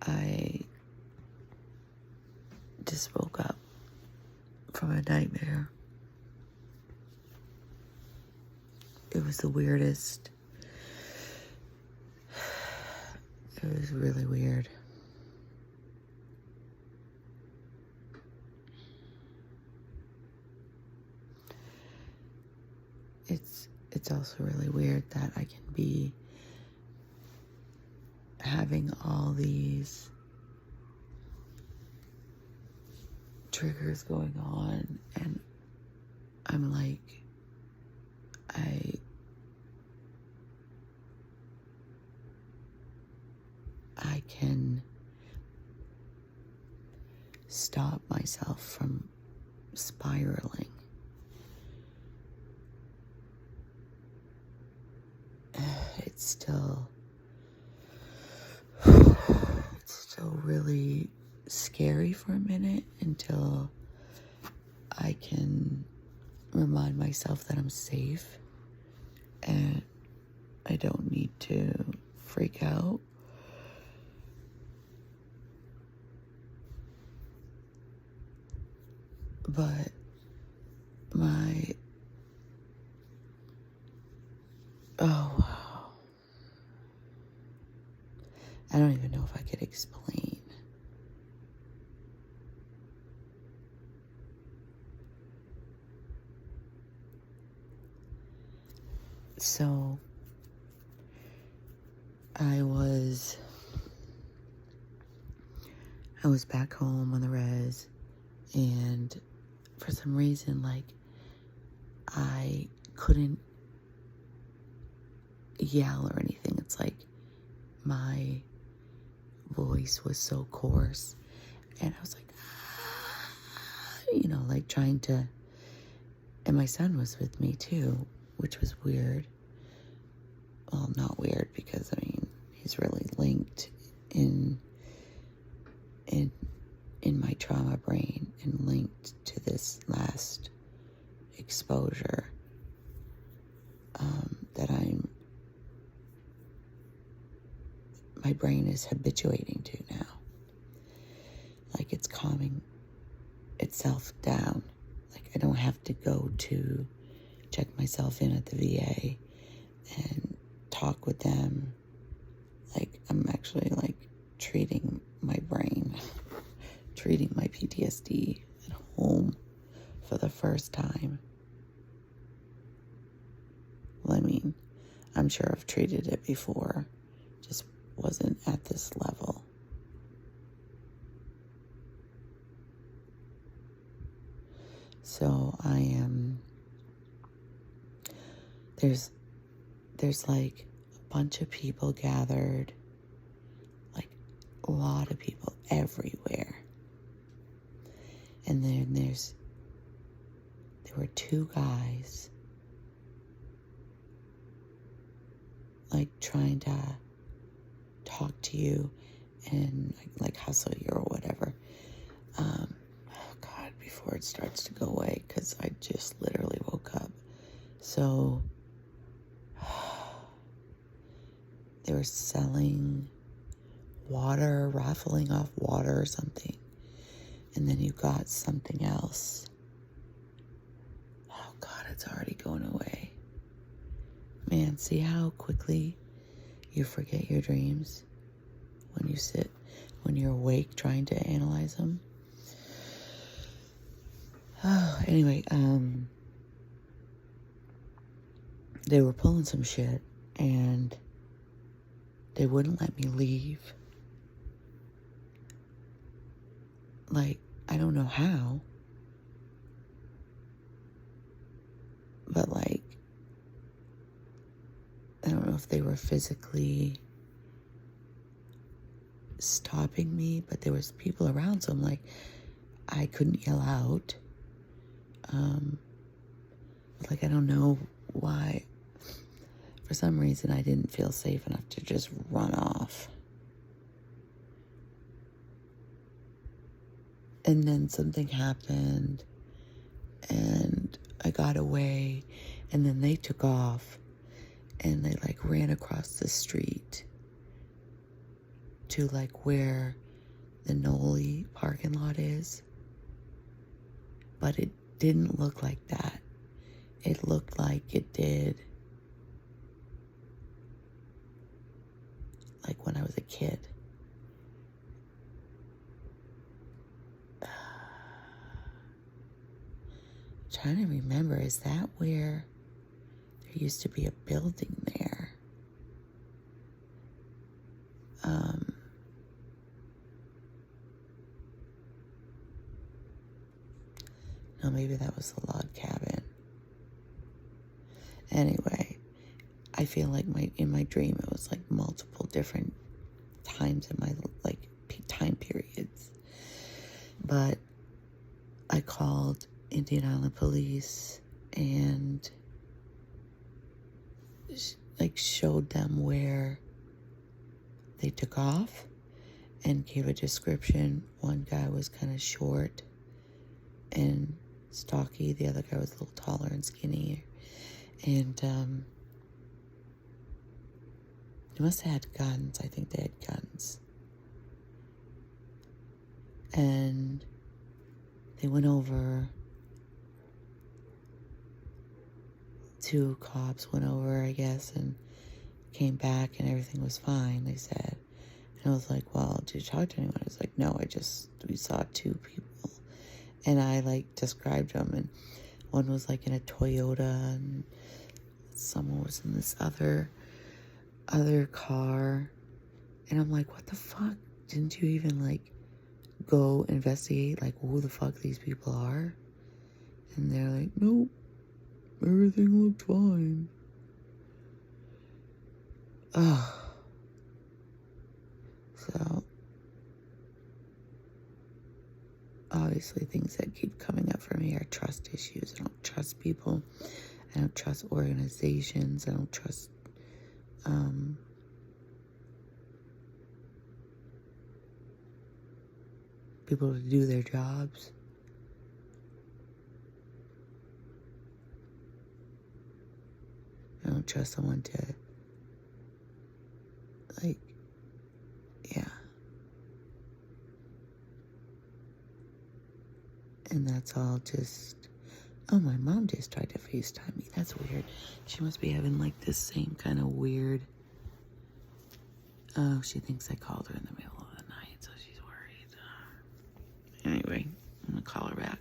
I just woke up from a nightmare. It was the weirdest. It was really weird. It's also really weird that I can be having all these triggers going on, and I'm like, I can stop myself from spiraling. It's still really scary for a minute until I can remind myself that I'm safe and I don't need to freak out. But oh wow. I don't even know if I could explain. So, I was back home on the res, and for some reason, like, I couldn't yell or anything. It's like my voice was so coarse, and I was like, like trying to, and my son was with me too, which was weird. Well, not weird, because I mean, he's really linked in my trauma brain and linked to this last exposure that my brain is habituating to now. Like, it's calming itself down. Like, I don't have to go to check myself in at the VA and talk with them. Like, I'm actually like treating my brain, treating my PTSD at home for the first time. Well, I mean, I'm sure I've treated it before, just wasn't at this level. So I am, there's like a bunch of people gathered, like a lot of people everywhere. And then there were two guys like trying to talk to you and like hustle you or whatever. Oh God, before it starts to go away, because I just literally woke up. So they were selling water, raffling off water or something. And then you got something else. Oh God, it's already going away. Man, see how quickly you forget your dreams when you're awake trying to analyze them. Oh, anyway, they were pulling some shit and they wouldn't let me leave. Like, I don't know how, but like, I don't know if they were physically stopping me, but there was people around, so I'm like, I couldn't yell out. Like, I don't know why. For some reason, I didn't feel safe enough to just run off. And then something happened, and I got away, and then they took off, and they like ran across the street to like where the Noli parking lot is. But it didn't look like that. It looked like it did like when I was a kid. Trying to remember, is that where there used to be a building there? No, maybe that was the log cabin. Anyway, I feel like in my dream it was like multiple different times in my like time periods. But I called Indian Island Police and like showed them where they took off and gave a description. One guy was kind of short and stocky. The other guy was a little taller and skinnier. And they must have had guns. I think they had guns. And they went over. Two cops went over, I guess, and came back and everything was fine, they said. And I was like, well, did you talk to anyone? I was like, no, we saw two people. And I like described them, and one was like in a Toyota and someone was in this other car. And I'm like, what the fuck? Didn't you even like go investigate like who the fuck these people are? And they're like, nope, everything looked fine. Ugh. So obviously things that keep coming up for me are trust issues. I don't trust people. I don't trust organizations. I don't trust people to do their jobs. I don't trust someone to like, yeah. And that's all just, oh, my mom just tried to FaceTime me. That's weird. She must be having like this same kind of weird, oh, she thinks I called her in the middle of the night, so she's worried. Anyway, I'm gonna call her back.